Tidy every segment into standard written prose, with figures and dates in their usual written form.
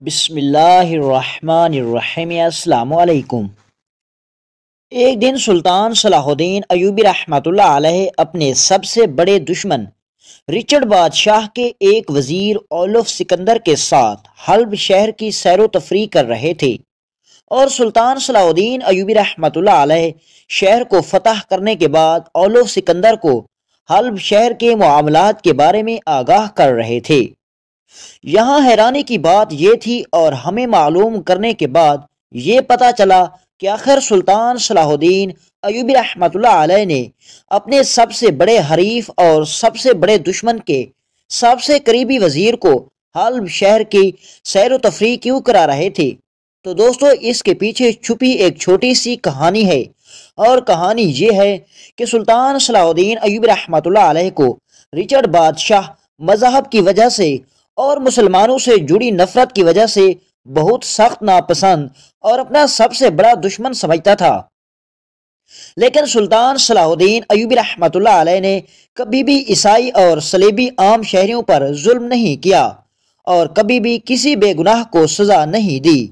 بسم اللہ الرحمن الرحیم۔ السلام علیکم۔ ایک دن سلطان صلاح الدین ایوبی رحمۃ اللہ علیہ اپنے سب سے بڑے دشمن رچرڈ بادشاہ کے ایک وزیر اولف سکندر کے ساتھ حلب شہر کی سیر و تفریح کر رہے تھے، اور سلطان صلاح الدین ایوبی رحمۃ اللہ علیہ شہر کو فتح کرنے کے بعد اولف سکندر کو حلب شہر کے معاملات کے بارے میں آگاہ کر رہے تھے۔ یہاں حیرانی کی بات یہ تھی، اور ہمیں معلوم کرنے کے بعد یہ پتہ چلا کہ آخر سلطان صلاح الدین ایوبی رحمۃ اللہ علیہ نے اپنے سب سے بڑے حریف اور سب سے بڑے دشمن کے سب سے قریبی وزیر کو حلب شہر کی سیر و تفریح کیوں کرا رہے تھے۔ تو دوستو، اس کے پیچھے چھپی ایک چھوٹی سی کہانی ہے، اور کہانی یہ ہے کہ سلطان صلاح الدین ایوبی رحمۃ اللہ علیہ کو رچرڈ بادشاہ مذہب کی وجہ سے اور مسلمانوں سے جڑی نفرت کی وجہ سے بہت سخت ناپسند اور اپنا سب سے بڑا دشمن سمجھتا تھا۔ لیکن سلطان صلاح الدین ایوبی رحمۃ اللہ علیہ نے کبھی بھی عیسائی اور صلیبی عام شہریوں پر ظلم نہیں کیا، اور کبھی بھی کسی بے گناہ کو سزا نہیں دی،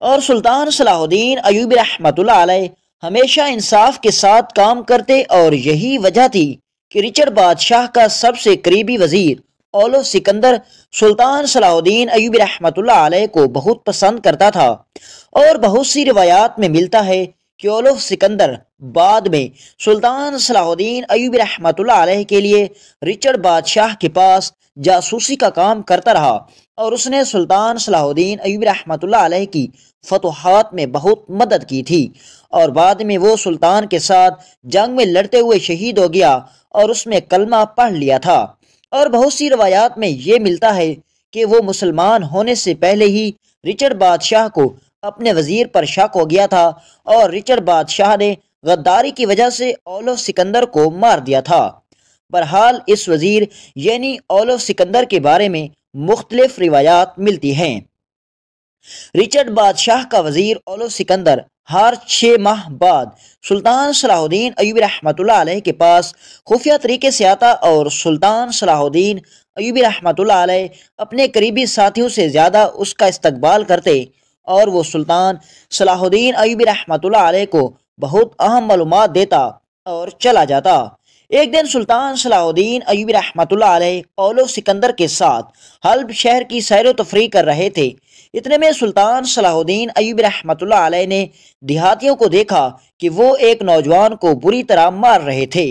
اور سلطان صلاح الدین ایوبی رحمۃ اللہ علیہ ہمیشہ انصاف کے ساتھ کام کرتے، اور یہی وجہ تھی کہ رچرڈ بادشاہ کا سب سے قریبی وزیر اولف سکندر سلطان صلاح الدین ایوبی رحمۃ اللہ علیہ کو بہت پسند کرتا تھا۔ اور بہت سی روایات میں ملتا ہے کہ اولف سکندر بعد میں سلطان صلاح الدین ایوبی رحمۃ اللہ علیہ کے لیے رچرڈ بادشاہ کے پاس جاسوسی کا کام کرتا رہا، اور اس نے سلطان صلاح الدین ایوبی رحمۃ اللہ علیہ کی فتوحات میں بہت مدد کی تھی، اور بعد میں وہ سلطان کے ساتھ جنگ میں لڑتے ہوئے شہید ہو گیا، اور اس میں کلمہ پڑھ لیا تھا۔ اور بہت سی روایات میں یہ ملتا ہے کہ وہ مسلمان ہونے سے پہلے ہی رچرڈ بادشاہ کو اپنے وزیر پر شک ہو گیا تھا، اور رچرڈ بادشاہ نے غداری کی وجہ سے اولف سکندر کو مار دیا تھا۔ بہرحال اس وزیر یعنی اولف سکندر کے بارے میں مختلف روایات ملتی ہیں۔ رچرڈ بادشاہ کا وزیر اولف سکندر ہر 6 ماہ بعد سلطان صلاح الدین ایوبی رحمۃ اللہ علیہ کے پاس خفیہ طریقے سے آتا، اور سلطان صلاح الدین ایوبی رحمۃ اللہ علیہ اپنے قریبی ساتھیوں سے زیادہ اس کا استقبال کرتے، اور وہ سلطان صلاح الدین ایوبی رحمۃ اللہ علیہ کو بہت اہم معلومات دیتا اور چلا جاتا۔ ایک دن سلطان صلاح الدین ایوبی رحمۃ اللہ علیہ اولف سکندر کے ساتھ حلب شہر کی سیر و تفریح کر رہے تھے۔ اتنے میں سلطان صلاح الدین ایوبی رحمۃ اللہ علیہ نے دیہاتیوں کو دیکھا کہ وہ ایک نوجوان کو بری طرح مار رہے تھے۔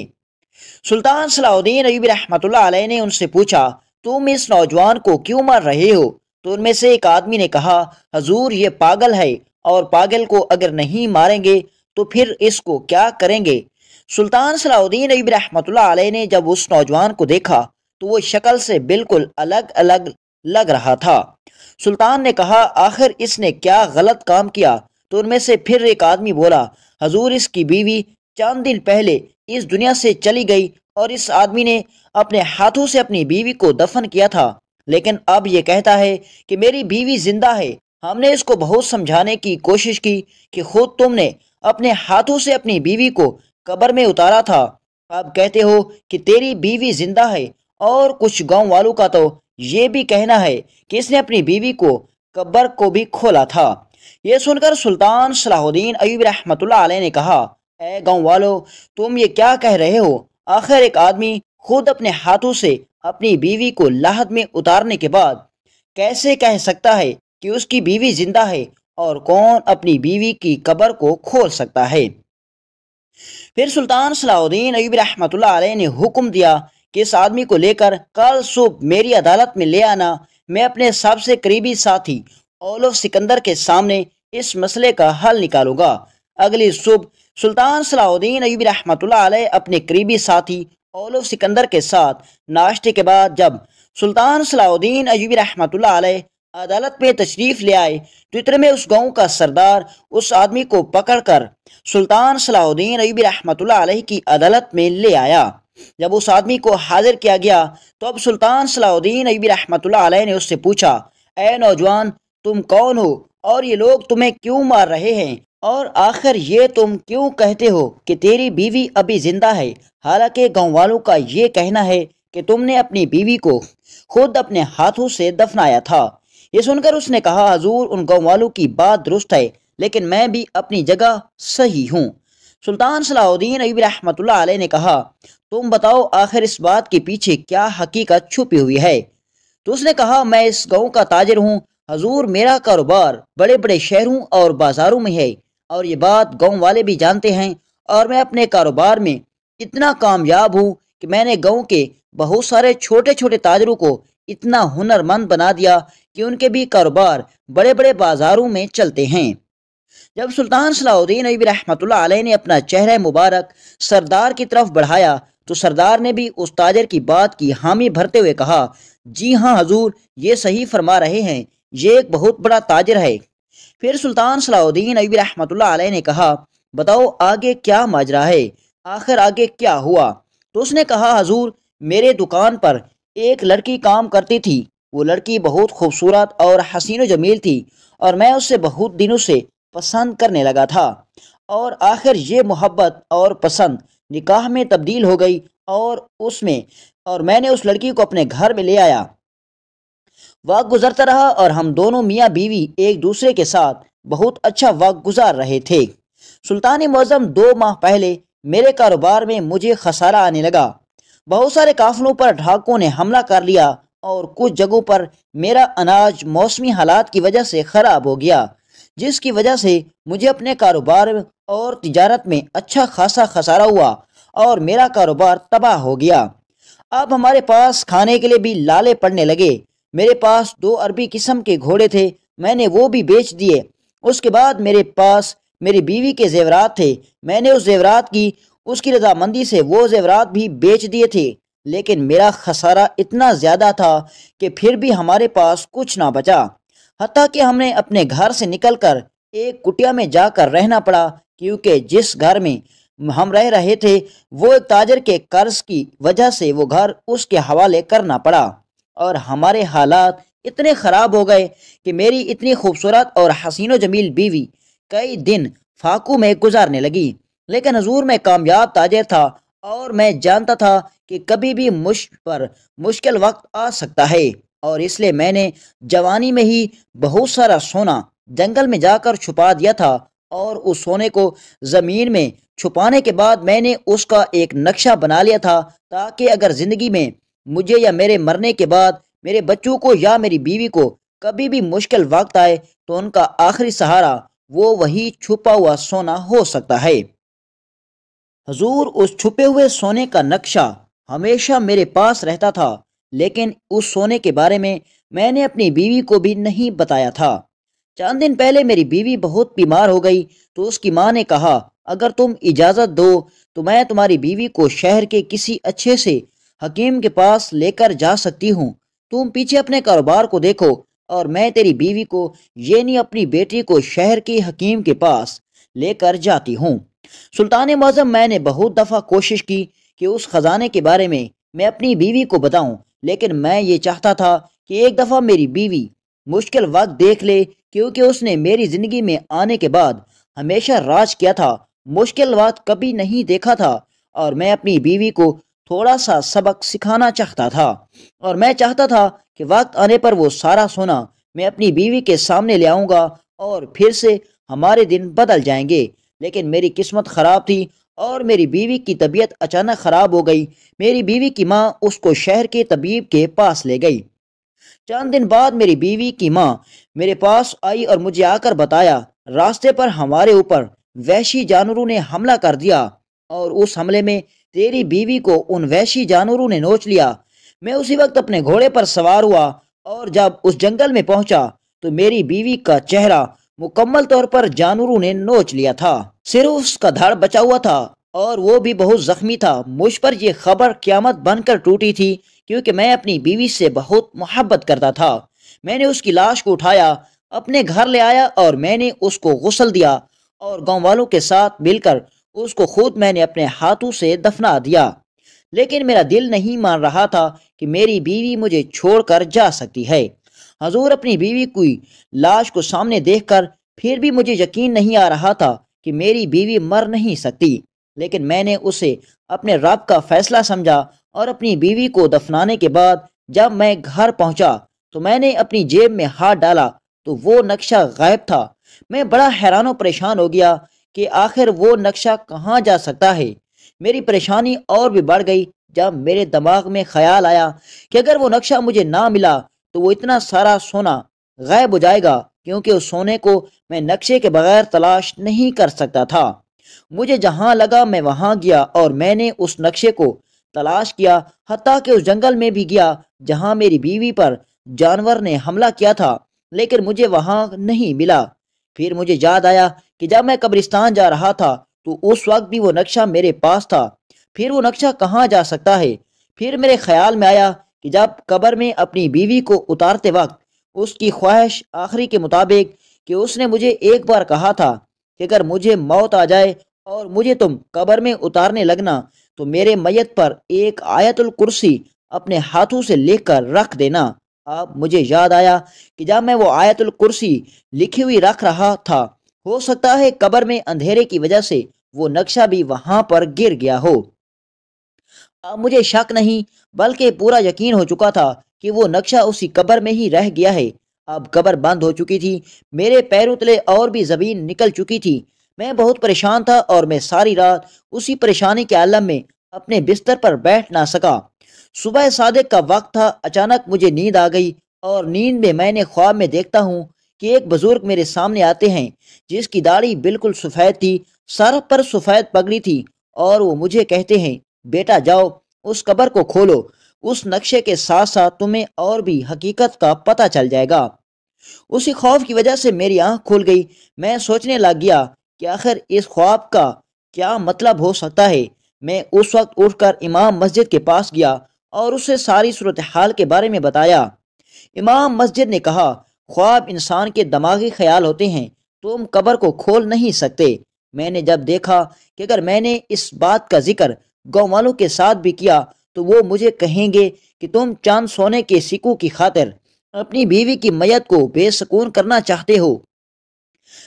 سلطان صلاح الدین ایوبی رحمۃ اللہ علیہ نے ان سے پوچھا، تم اس نوجوان کو کیوں مار رہے ہو؟ تو ان میں سے ایک آدمی نے کہا، حضور یہ پاگل ہے، اور پاگل کو اگر نہیں ماریں گے تو پھر اس کو کیا کریں گے؟ سلطان صلاح الدین ایوبی رحمۃ اللہ علیہ نے جب اس نوجوان کو دیکھا تو وہ شکل سے بالکل الگ الگ لگ رہا تھا۔ سلطان نے کہا، آخر اس نے کیا غلط کام کیا؟ تو ان میں سے پھر ایک آدمی بولا، حضور اس کی بیوی چند دن پہلے اس دنیا سے چلی گئی، اور اس آدمی نے اپنے ہاتھوں سے اپنی بیوی کو دفن کیا تھا، لیکن اب یہ کہتا ہے کہ میری بیوی زندہ ہے۔ ہم نے اس کو بہت سمجھانے کی کوشش کی کہ خود تم نے اپنے ہاتھوں سے اپنی بیوی کو قبر میں اتارا تھا، اب کہتے ہو کہ تیری بیوی زندہ ہے۔ اور کچھ گاؤں والوں کا تو یہ بھی کہنا ہے کہ اس نے اپنی بیوی کو قبر کو بھی کھولا تھا۔ یہ سن کر سلطان صلاح الدین ایوبی رحمۃ اللہ علیہ نے کہا، اے گاؤں والو، تم یہ کیا کہہ رہے ہو؟ آخر ایک آدمی خود اپنے ہاتھوں سے اپنی بیوی کو لحد میں اتارنے کے بعد کیسے کہہ سکتا ہے کہ اس کی بیوی زندہ ہے؟ اور کون اپنی بیوی کی قبر کو کھول سکتا ہے؟ پھر سلطان صلاح الدین ایوبی رحمۃ اللہ علیہ نے حکم دیا کہ اس آدمی کو لے کر کل صبح میری عدالت میں لے آنا، میں اپنے سب سے قریبی ساتھی اولف سکندر کے سامنے اس مسئلے کا حل نکالوں گا۔ اگلی صبح سلطان صلاح الدین ایوبی رحمۃ اللہ علیہ اپنے قریبی ساتھی اولف سکندر کے ساتھ ناشتے کے بعد جب سلطان صلاح الدین ایوبی رحمۃ اللہ علیہ عدالت میں تشریف لے آئے تو اتنے میں اس گاؤں کا سردار اس آدمی کو پکڑ کر سلطان صلاح الدین ایوبی رحمۃ اللہ علیہ کی عدالت میں لے آیا۔ جب اس آدمی کو حاضر کیا گیا تو اب سلطان صلاح الدین ایوبی رحمۃ اللہ علیہ نے اس سے پوچھا، اے نوجوان، تم کون ہو اور یہ لوگ تمہیں کیوں مار رہے ہیں؟ اور آخر یہ تم کیوں کہتے ہو کہ تیری بیوی ابھی زندہ ہے، حالانکہ گاؤں والوں کا یہ کہنا ہے کہ تم نے اپنی بیوی کو خود اپنے ہاتھوں سے دفنایا تھا؟ یہ سن کر اس نے کہا حضور ان گاؤں والوں کی بات درست ہے لیکن میں بھی اپنی جگہ صحیح ہوں۔ سلطان صلاح الدین ایوبی رحمۃ اللہ علیہ نے کہا تم بتاؤ آخر اس بات کے پیچھے کیا حقیقت چھپی ہوئی ہے؟ تو اس نے کہا میں اس گاؤں کا تاجر ہوں حضور، میرا کاروبار بڑے بڑے شہروں اور بازاروں میں ہے اور یہ بات گاؤں والے بھی جانتے ہیں، اور میں اپنے کاروبار میں اتنا کامیاب ہوں کہ میں نے گاؤں کے بہت سارے چھوٹے چھوٹے تاجروں کو اتنا ہنرمند بنا دیا کہ ان کے بھی کاروبار بڑے بڑے بازاروں میں چلتے ہیں۔ جب سلطان صلاح الدین ایوبی رحمۃ اللہ علیہ نے اپنا چہرہ مبارک سردار کی طرف بڑھایا تو سردار نے بھی اس تاجر کی بات کی حامی بھرتے ہوئے کہا جی ہاں حضور، یہ صحیح فرما رہے ہیں، یہ ایک بہت بڑا تاجر ہے۔ پھر سلطان صلاح الدین ایوبی رحمۃ اللہ علیہ نے کہا بتاؤ آگے کیا ماجرا ہے، آخر آگے کیا ہوا؟ تو اس نے کہا حضور، میرے دکان پر ایک لڑکی کام کرتی تھی، وہ لڑکی بہت خوبصورت اور حسین و جمیل تھی اور میں اس سے بہت دنوں سے پسند کرنے لگا تھا، اور آخر یہ محبت اور پسند نکاح میں تبدیل ہو گئی اور میں نے اس لڑکی کو اپنے گھر میں لے آیا۔ وقت گزرتا رہا اور ہم دونوں میاں بیوی ایک دوسرے کے ساتھ بہت اچھا وقت گزار رہے تھے۔ سلطان معظم 2 ماہ پہلے میرے کاروبار میں مجھے خسارہ آنے لگا، بہت سارے قافلوں پر ڈھاکوں نے حملہ کر لیا اور کچھ جگہوں پر میرا اناج موسمی حالات کی وجہ سے خراب ہو گیا، جس کی وجہ سے مجھے اپنے کاروبار اور تجارت میں اچھا خاصا خسارہ ہوا اور میرا کاروبار تباہ ہو گیا۔ اب ہمارے پاس کھانے کے لیے بھی لالے پڑنے لگے۔ میرے پاس 2 عربی قسم کے گھوڑے تھے، میں نے وہ بھی بیچ دیے۔ اس کے بعد میرے پاس میری بیوی کے زیورات تھے، میں نے اس کی رضامندی سے وہ زیورات بھی بیچ دیے تھے، لیکن میرا خسارہ اتنا زیادہ تھا کہ پھر بھی ہمارے پاس کچھ نہ بچا، حتیٰ کہ ہم نے اپنے گھر سے نکل کر ایک کٹیا میں جا کر رہنا پڑا، کیونکہ جس گھر میں ہم رہ رہے تھے وہ ایک تاجر کے قرض کی وجہ سے وہ گھر اس کے حوالے کرنا پڑا، اور ہمارے حالات اتنے خراب ہو گئے کہ میری اتنی خوبصورت اور حسین و جمیل بیوی کئی دن فاقوں میں گزارنے لگی۔ لیکن حضور میں کامیاب تاجر تھا اور میں جانتا تھا کہ کبھی بھی مجھ پر مشکل وقت آ سکتا ہے، اور اس لیے میں نے جوانی میں ہی بہت سارا سونا جنگل میں جا کر چھپا دیا تھا، اور اس سونے کو زمین میں چھپانے کے بعد میں نے اس کا ایک نقشہ بنا لیا تھا تاکہ اگر زندگی میں مجھے یا میرے مرنے کے بعد میرے بچوں کو یا میری بیوی کو کبھی بھی مشکل وقت آئے تو ان کا آخری سہارا وہی چھپا ہوا سونا ہو سکتا ہے۔ حضور، اس چھپے ہوئے سونے کا نقشہ ہمیشہ میرے پاس رہتا تھا، لیکن اس سونے کے بارے میں نے اپنی بیوی کو بھی نہیں بتایا تھا۔ چند دن پہلے میری بیوی بہت بیمار ہو گئی تو اس کی ماں نے کہا اگر تم اجازت دو تو میں تمہاری بیوی کو شہر کے کسی اچھے سے حکیم کے پاس لے کر جا سکتی ہوں، تم پیچھے اپنے کاروبار کو دیکھو اور میں تیری بیوی کو یعنی اپنی بیٹی کو شہر کے حکیم کے پاس لے کر جاتی ہوں۔ سلطان معظم، میں نے بہت دفعہ کوشش کی کہ اس خزانے کے بارے میں اپنی بیوی کو بتاؤں، لیکن میں یہ چاہتا تھا کہ ایک دفعہ میری بیوی مشکل وقت دیکھ لے، کیونکہ اس نے میری زندگی میں آنے کے بعد ہمیشہ راج کیا تھا، مشکل وقت کبھی نہیں دیکھا تھا، اور میں اپنی بیوی کو تھوڑا سا سبق سکھانا چاہتا تھا، اور میں چاہتا تھا کہ وقت آنے پر وہ سارا سونا میں اپنی بیوی کے سامنے لے آؤں گا اور پھر سے ہمارے دن بدل جائیں گے۔ لیکن میری قسمت خراب تھی اور میری بیوی کی طبیعت اچانک خراب ہو گئی۔ میری بیوی کی ماں اس کو شہر کے طبیب کے پاس لے گئی۔ چند دن بعد میری بیوی کی ماں میرے پاس آئی اور مجھے آ کر بتایا راستے پر ہمارے اوپر وحشی جانوروں نے حملہ کر دیا، اور اس حملے میں تیری بیوی کو ان وحشی جانوروں نے نوچ لیا۔ میں اسی وقت اپنے گھوڑے پر سوار ہوا اور جب اس جنگل میں پہنچا تو میری بیوی کا چہرہ مکمل طور پر جانوروں نے نوچ لیا تھا، صرف اس کا دھڑ بچا ہوا تھا اور وہ بھی بہت زخمی تھا۔ مجھ پر یہ خبر قیامت بن کر ٹوٹی تھی، کیونکہ میں اپنی بیوی سے بہت محبت کرتا تھا۔ میں نے اس کی لاش کو اٹھایا، اپنے گھر لے آیا اور میں نے اس کو غسل دیا اور گاؤں والوں کے ساتھ مل کر اس کو خود میں نے اپنے ہاتھوں سے دفنا دیا۔ لیکن میرا دل نہیں مان رہا تھا کہ میری بیوی مجھے چھوڑ کر جا سکتی ہے۔ حضور، اپنی بیوی کی لاش کو سامنے دیکھ کر پھر بھی مجھے یقین نہیں آ رہا تھا کہ میری بیوی مر نہیں سکتی، لیکن میں نے اسے اپنے رب کا فیصلہ سمجھا، اور اپنی بیوی کو دفنانے کے بعد جب میں گھر پہنچا تو میں نے اپنی جیب میں ہاتھ ڈالا تو وہ نقشہ غائب تھا۔ میں بڑا حیران و پریشان ہو گیا کہ آخر وہ نقشہ کہاں جا سکتا ہے۔ میری پریشانی اور بھی بڑھ گئی جب میرے دماغ میں خیال آیا کہ اگر وہ نقشہ مجھے نہ ملا تو وہ اتنا سارا سونا غائب ہو جائے گا، کیونکہ اس سونے کو میں نقشے کے بغیر تلاش نہیں کر سکتا تھا۔ مجھے جہاں لگا میں وہاں گیا اور میں نے اس نقشے کو تلاش کیا، حتیٰ کہ اس جنگل میں بھی گیا جہاں میری بیوی پر جانور نے حملہ کیا تھا، لیکن مجھے وہاں نہیں ملا۔ پھر مجھے یاد آیا کہ جب میں قبرستان جا رہا تھا تو اس وقت بھی وہ نقشہ میرے پاس تھا۔ پھر وہ نقشہ کہاں جا سکتا ہے؟ پھر میرے خیال میں آیا کہ جب قبر میں اپنی بیوی کو اتارتے وقت اس کی خواہش آخری کے مطابق کہ اس نے مجھے ایک بار کہا تھا کہ اگر مجھے موت آ جائے اور مجھے تم قبر میں اتارنے لگنا تو میرے میت پر ایک آیت الکرسی اپنے ہاتھوں سے لکھ کر رکھ دینا۔ اب مجھے یاد آیا کہ جب میں وہ آیت الکرسی لکھی ہوئی رکھ رہا تھا، ہو سکتا ہے قبر میں اندھیرے کی وجہ سے وہ نقشہ بھی وہاں پر گر گیا ہو۔ اب مجھے شک نہیں بلکہ پورا یقین ہو چکا تھا کہ وہ نقشہ اسی قبر میں ہی رہ گیا ہے۔ اب قبر بند ہو چکی تھی، میرے پیروں تلے اور بھی زمین نکل چکی تھی۔ میں بہت پریشان تھا اور میں ساری رات اسی پریشانی کے عالم میں اپنے بستر پر بیٹھ نہ سکا۔ صبح صادق کا وقت تھا، اچانک مجھے نیند آ گئی اور نیند میں نے خواب میں دیکھتا ہوں کہ ایک بزرگ میرے سامنے آتے ہیں جس کی داڑھی بالکل سفید تھی، سر پر سفید پگڑی تھی، اور وہ مجھے کہتے ہیں بیٹا جاؤ اس قبر کو کھولو، اس نقشے کے ساتھ ساتھ تمہیں اور بھی حقیقت کا پتہ چل جائے گا۔ اسی خوف کی وجہ سے میری آنکھ کھل گئی۔ میں سوچنے لگ گیا کہ آخر اس خواب کا کیا مطلب ہو سکتا ہے۔ میں اس وقت اٹھ کر امام مسجد کے پاس گیا اور اسے ساری صورتحال کے بارے میں بتایا۔ امام مسجد نے کہا خواب انسان کے دماغی خیال ہوتے ہیں، تم قبر کو کھول نہیں سکتے۔ میں نے جب دیکھا کہ اگر میں نے اس بات کا ذکر گاؤں والوں کے ساتھ بھی کیا تو وہ مجھے کہیں گے کہ تم چاند سونے کے سکوں کی خاطر اپنی بیوی کی میت کو بے سکون کرنا چاہتے ہو،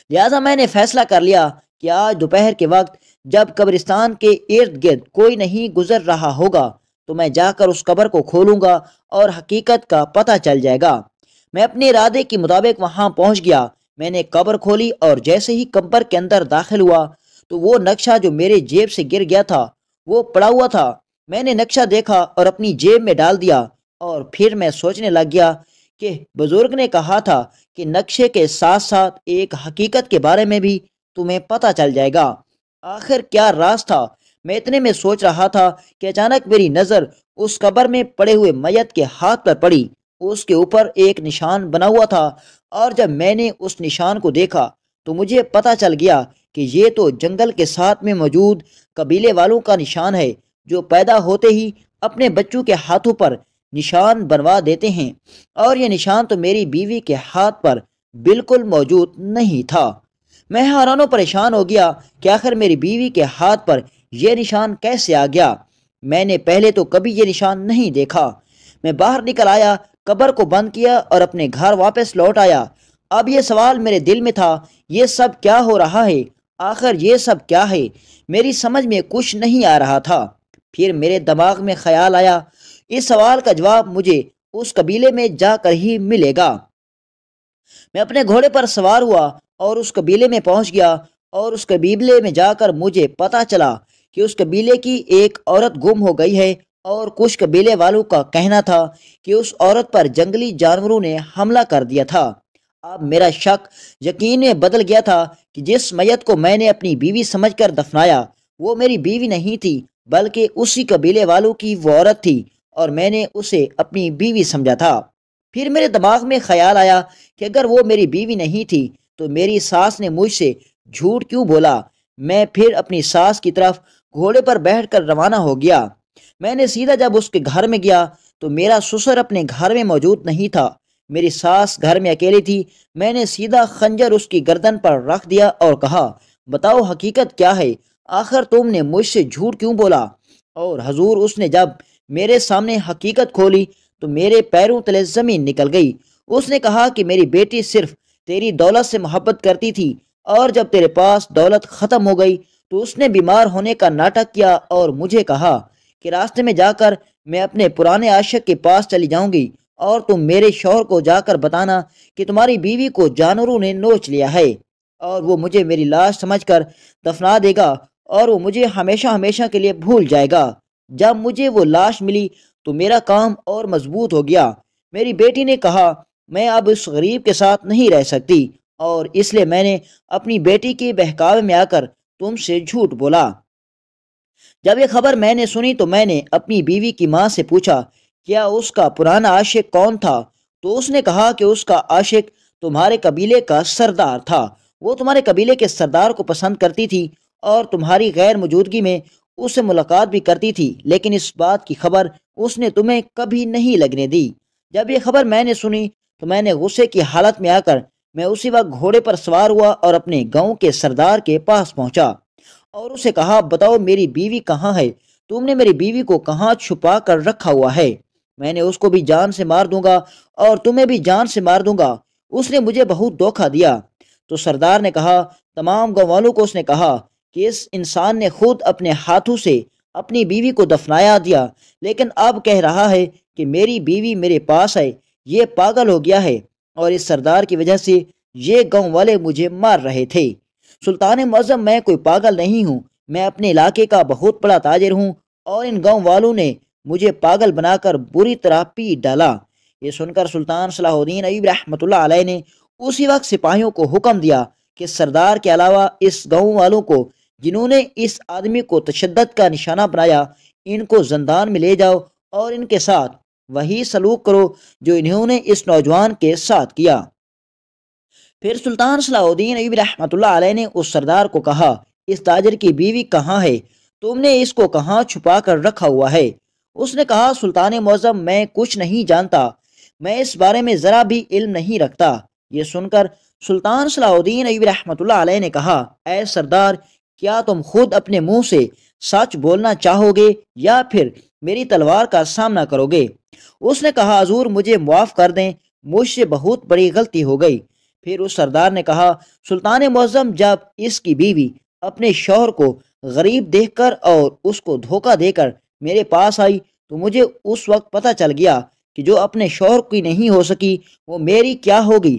لہٰذا میں نے فیصلہ کر لیا کہ آج دوپہر کے وقت جب قبرستان کے ارد گرد کوئی نہیں گزر رہا ہوگا تو میں جا کر اس قبر کو کھولوں گا اور حقیقت کا پتہ چل جائے گا۔ میں اپنے ارادے کے مطابق وہاں پہنچ گیا۔ میں نے قبر کھولی اور جیسے ہی قبر کے اندر داخل ہوا تو وہ نقشہ جو میرے جیب سے گر گیا تھا وہ پڑا ہوا تھا۔ میں نے نقشہ دیکھا اور اپنی جیب میں ڈال دیا، اور پھر میں سوچنے لگ گیا کہ بزرگ نے کہا تھا کہ نقشے کے ساتھ ساتھ ایک حقیقت کے بارے میں بھی تمہیں پتہ چل جائے گا۔ آخر کیا راز تھا؟ میں اتنے میں سوچ رہا تھا کہ اچانک میری نظر اس قبر میں پڑے ہوئے میت کے ہاتھ پر پڑی۔ اس کے اوپر ایک نشان بنا ہوا تھا، اور جب میں نے اس نشان کو دیکھا تو مجھے پتہ چل گیا کہ یہ تو جنگل کے ساتھ میں موجود قبیلے والوں کا نشان ہے جو پیدا ہوتے ہی اپنے بچوں کے ہاتھوں پر نشان بنوا دیتے ہیں، اور یہ نشان تو میری بیوی کے ہاتھ پر بالکل موجود نہیں تھا۔ میں حیران و پریشان ہو گیا کہ آخر میری بیوی کے ہاتھ پر یہ نشان کیسے آ گیا۔ میں نے پہلے تو کبھی یہ نشان نہیں دیکھا۔ میں باہر نکل آیا، قبر کو بند کیا اور اپنے گھر واپس لوٹ آیا۔ اب یہ سوال میرے دل میں تھا، یہ سب کیا ہو رہا ہے؟ آخر یہ سب کیا ہے؟ میری سمجھ میں کچھ نہیں آ رہا تھا۔ پھر میرے دماغ میں خیال آیا اس سوال کا جواب مجھے اس قبیلے میں جا کر ہی ملے گا۔ میں اپنے گھوڑے پر سوار ہوا اور اس قبیلے میں پہنچ گیا، اور اس قبیلے میں جا کر مجھے پتہ چلا کہ اس قبیلے کی ایک عورت گم ہو گئی ہے، اور کچھ قبیلے والوں کا کہنا تھا کہ اس عورت پر جنگلی جانوروں نے حملہ کر دیا تھا۔ اب میرا شک یقین میں بدل گیا تھا کہ جس میت کو میں نے اپنی بیوی سمجھ کر دفنایا وہ میری بیوی نہیں تھی بلکہ اسی قبیلے والوں کی وہ عورت تھی، اور میں نے اسے اپنی بیوی سمجھا تھا۔ پھر میرے دماغ میں خیال آیا کہ اگر وہ میری بیوی نہیں تھی تو میری ساس نے مجھ سے جھوٹ کیوں بولا۔ میں پھر اپنی ساس کی طرف گھوڑے پر بیٹھ کر روانہ ہو گیا۔ میں نے سیدھا جب اس کے گھر میں گیا تو میرا سسر اپنے گھر میں موجود نہیں تھا، میری ساس گھر میں اکیلی تھی۔ میں نے سیدھا خنجر اس کی گردن پر رکھ دیا اور کہا بتاؤ حقیقت کیا ہے؟ آخر تم نے مجھ سے جھوٹ کیوں بولا؟ اور حضور اس نے جب میرے سامنے حقیقت کھولی تو میرے پیروں تلے زمین نکل گئی۔ اس نے کہا کہ میری بیٹی صرف تیری دولت سے محبت کرتی تھی، اور جب تیرے پاس دولت ختم ہو گئی تو اس نے بیمار ہونے کا ناٹک کیا اور مجھے کہا کہ راستے میں جا کر میں اپنے پرانے عاشق کے پاس چلی جاؤں گی اور تم میرے شوہر کو جا کر بتانا کہ تمہاری بیوی کو جانوروں نے نوچ لیا ہے، اور وہ مجھے میری لاش سمجھ کر دفنا دے گا، اور وہ مجھے ہمیشہ ہمیشہ کے لیے بھول جائے گا۔ جب مجھے وہ لاش ملی تو میرا کام اور مضبوط ہو گیا۔ میری بیٹی نے کہا میں اب اس غریب کے ساتھ نہیں رہ سکتی، اور اس لیے میں نے اپنی بیٹی کے بہکاوے میں آ کر تم سے جھوٹ بولا۔ جب یہ خبر میں نے سنی تو میں نے اپنی بیوی کی ماں سے پوچھا کیا اس کا پرانا عاشق کون تھا؟ تو اس نے کہا کہ اس کا عاشق تمہارے قبیلے کا سردار تھا۔ وہ تمہارے قبیلے کے سردار کو پسند کرتی تھی اور تمہاری غیر موجودگی میں اس سے ملاقات بھی کرتی تھی، لیکن اس بات کی خبر اس نے تمہیں کبھی نہیں لگنے دی۔ جب یہ خبر میں نے سنی تو میں نے غصے کی حالت میں آ کر میں اسی وقت گھوڑے پر سوار ہوا اور اپنے گاؤں کے سردار کے پاس پہنچا اور اسے کہا بتاؤ میری بیوی کہاں ہے؟ تم نے میری بیوی کو کہاں چھپا کر رکھا ہوا ہے؟ میں نے اس کو بھی جان سے مار دوں گا اور تمہیں بھی جان سے مار دوں گا، اس نے مجھے بہت دھوکہ دیا۔ تو سردار نے کہا تمام گاؤں والوں کو اس نے کہا کہ اس انسان نے خود اپنے ہاتھوں سے اپنی بیوی کو دفنایا دیا، لیکن اب کہہ رہا ہے کہ میری بیوی میرے پاس ہے۔ یہ پاگل ہو گیا ہے، اور اس سردار کی وجہ سے یہ گاؤں والے مجھے مار رہے تھے۔ سلطان معظم میں کوئی پاگل نہیں ہوں، میں اپنے علاقے کا بہت بڑا تاجر ہوں، اور ان گاؤں والوں نے مجھے پاگل بنا کر بری طرح پیٹ ڈالا۔ یہ سن کر سلطان صلاح الدین ایوبی رحمۃ اللہ علیہ نے اسی وقت سپاہیوں کو حکم دیا کہ سردار کے علاوہ اس گاؤں والوں کو جنہوں نے اس آدمی کو تشدد کا نشانہ بنایا ان کو زندان میں لے جاؤ اور ان کے ساتھ وہی سلوک کرو جو انہوں نے اس نوجوان کے ساتھ کیا۔ پھر سلطان صلاح الدین ایوبی رحمۃ اللہ علیہ نے اس سردار کو کہا اس تاجر کی بیوی کہاں ہے؟ تم نے اس کو کہاں چھپا کر رکھا ہوا ہے؟ اس نے کہا سلطان معظم میں کچھ نہیں جانتا، میں اس بارے میں ذرا بھی علم نہیں رکھتا۔ یہ سن کر سلطان صلاح الدین ایوبی رحمۃ اللہ علیہ نے کہا اے سردار کیا تم خود اپنے منہ سے سچ بولنا چاہو گے یا پھر میری تلوار کا سامنا کرو گے؟ اس نے کہا حضور مجھے معاف کر دیں، مجھ سے بہت بڑی غلطی ہو گئی۔ پھر اس سردار نے کہا سلطان معظم جب اس کی بیوی اپنے شوہر کو غریب دیکھ کر اور اس کو دھوکہ دے کر میرے پاس آئی تو مجھے اس وقت پتہ چل گیا کہ جو اپنے شوہر کی نہیں ہو سکی وہ میری کیا ہوگی۔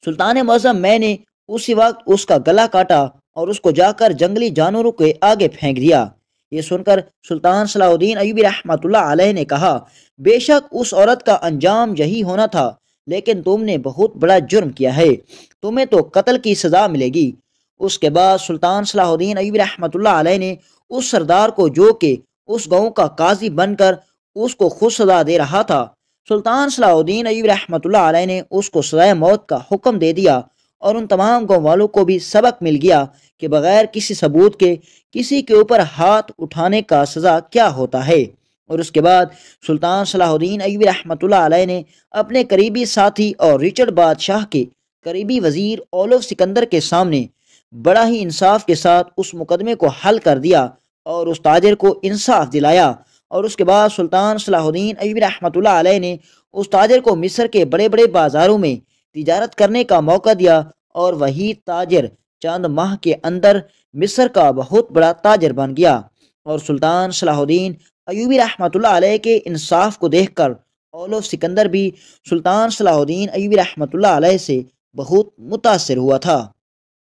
سلطان معظم میں نے اسی وقت اس کا گلا کاٹا اور اس کو جا کر جنگلی جانوروں کے آگے پھینک دیا۔ یہ سن کر سلطان صلاح الدین ایوبی رحمۃ اللہ علیہ نے کہا بے شک اس عورت کا انجام یہی ہونا تھا، لیکن تم نے بہت بڑا جرم کیا ہے، تمہیں تو قتل کی سزا ملے گی۔ اس کے بعد سلطان صلاح الدین ایوبی رحمۃ اللہ علیہ نے اس سردار کو جو کہ اس گاؤں کا قاضی بن کر اس کو خود سزا دے رہا تھا، سلطان صلاح الدین ایوبی رحمۃ اللہ علیہ نے اس کو سزائے موت کا حکم دے دیا، اور ان تمام گاؤں والوں کو بھی سبق مل گیا کہ بغیر کسی ثبوت کے کسی کے اوپر ہاتھ اٹھانے کا سزا کیا ہوتا ہے۔ اور اس کے بعد سلطان صلاح الدین ایوبی رحمۃ اللہ علیہ نے اپنے قریبی ساتھی اور رچرڈ بادشاہ کے قریبی وزیر اولو سکندر کے سامنے بڑا ہی انصاف کے ساتھ اس مقدمے کو حل کر دیا اور اس تاجر کو انصاف دلایا۔ اور اس کے بعد سلطان صلاح الدین ایوبی رحمۃ اللہ علیہ نے اس تاجر کو مصر کے بڑے بڑے بازاروں میں تجارت کرنے کا موقع دیا، اور وہی تاجر چند ماہ کے اندر مصر کا بہت بڑا تاجر بن گیا۔ اور سلطان صلاح الدین ایوبی رحمۃ اللہ علیہ کے انصاف کو دیکھ کر اولو سکندر بھی سلطان صلاح الدین ایوبی رحمۃ اللہ علیہ سے بہت متاثر ہوا تھا۔